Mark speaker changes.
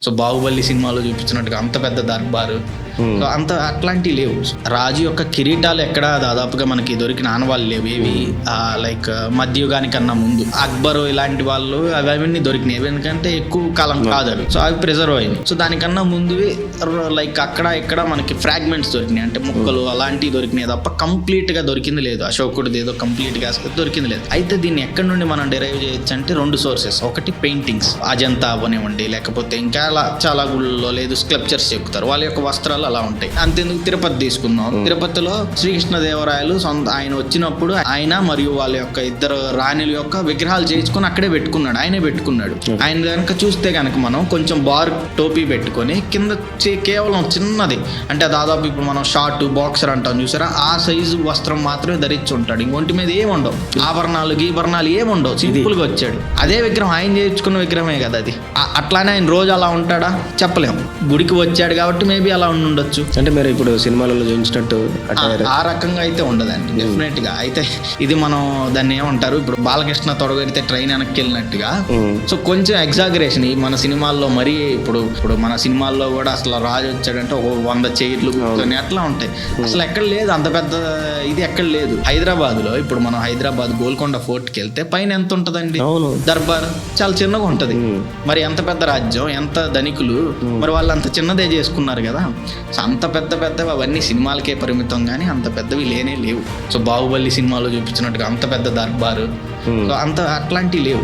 Speaker 1: So Baahubali సినిమాలో చూపించినట్టుగా అంత పెద్ద దర్బారు, సో అంత అట్లాంటివి లేవు. రాజు యొక్క కిరీటాలు ఎక్కడ దాదాపుగా మనకి దొరికిన ఆనవాళ్ళు లేవు. ఏవి లైక్ మధ్యయుగానికన్నా ముందు అక్బర్ ఇలాంటి వాళ్ళు అవన్నీ దొరికినాయి. ఎందుకంటే ఎక్కువ కాలం కాదు అవి, సో అవి ప్రిజర్వ్ అయింది. సో దానికన్నా ముందు లైక్ అక్కడ ఇక్కడ మనకి ఫ్రాగ్మెంట్స్ దొరికినాయి, అంటే ముక్కలు అలాంటివి దొరికినాయి తప్ప కంప్లీట్ గా దొరికింది లేదు. అశోకుడిది ఏదో కంప్లీట్ గా దొరికింది లేదు. అయితే దీన్ని ఎక్కడి నుండి మనం డెరైవ్ చేయొచ్చు అంటే రెండు సోర్సెస్. ఒకటి పెయింటింగ్స్, అజంతా అవనివ్వండి, లేకపోతే ఇంకా చాలా గుళ్ళలో లేదు స్కల్ప్చర్స్ చెక్కుతారు, వాళ్ళ యొక్క వస్త్రాలు అలా ఉంటాయి. అంతేందుకు తిరుపతి తీసుకుందాం. తిరుపతిలో శ్రీకృష్ణదేవరాయలు ఆయన వచ్చినప్పుడు ఆయన మరియు వాళ్ళ యొక్క ఇద్దరు రాణుల యొక్క విగ్రహాలు చేయించుకొని అక్కడే పెట్టుకున్నాడు, ఆయనే పెట్టుకున్నాడు. ఆయన కనుక చూస్తే కనుక మనం కొంచెం బార్ టోపీ పెట్టుకొని కింద కేవలం చిన్నది, అంటే దాదాపు ఇప్పుడు మనం షార్ట్ బాక్సర్ అంటాం చూసారా, ఆ సైజు వస్త్రం మాత్రమే ధరించి ఉంటాడు. ఇంకొంటి మీద ఏముండవు, ఆభరణాలు గీభరణాలు ఏముండవు, సింపుల్ గా వచ్చాడు. అదే విగ్రహం ఆయన చేయించుకున్న విగ్రహమే కదా అది. అట్లానే ఆయన రోజు అలా ఉంటాడా చెప్పలేము. గుడికి వచ్చాడు కాబట్టి మేబీ అలా ఉండొచ్చు.
Speaker 2: అంటే మీరు ఇప్పుడు సినిమాలలో చూపించినట్టు
Speaker 1: ఆ రకంగా అయితే ఉండదండి డెఫినెట్ గా. అయితే ఇది మనం దాన్ని ఏమంటారు, ఇప్పుడు బాలకృష్ణ తొడగడితే ట్రైన్ వెనక్కి వెళ్ళినట్టుగా, సో కొంచెం ఎగ్జాగరేషన్ మన సినిమాల్లో. మరీ ఇప్పుడు మన సినిమాల్లో కూడా అసలు రాజు వచ్చాడంటే 100 చైర్లు కూర్చొని అట్లా ఉంటాయి. అసలు ఎక్కడ లేదు అంత పెద్ద ఇది, ఎక్కడ లేదు. హైదరాబాద్ లో ఇప్పుడు మనం హైదరాబాద్ గోల్కొండ ఫోర్ట్కి వెళ్తే పైన ఎంత ఉంటదండి దర్బార్, చాలా చిన్నగా ఉంటది. మరి ఎంత పెద్ద రాజ్యం, ఎంత ధనికులు, మరి వాళ్ళు అంత చిన్నదే చేసుకున్నారు కదా. సో అంత పెద్దవి అవన్నీ సినిమాలకే పరిమితం, కానీ అంత పెద్దవి లేనే లేవు. సో బాహుబలి సినిమాలో చూపించినట్టుగా అంత పెద్ద దర్బారు, సో అంత అట్లాంటివి లేవు.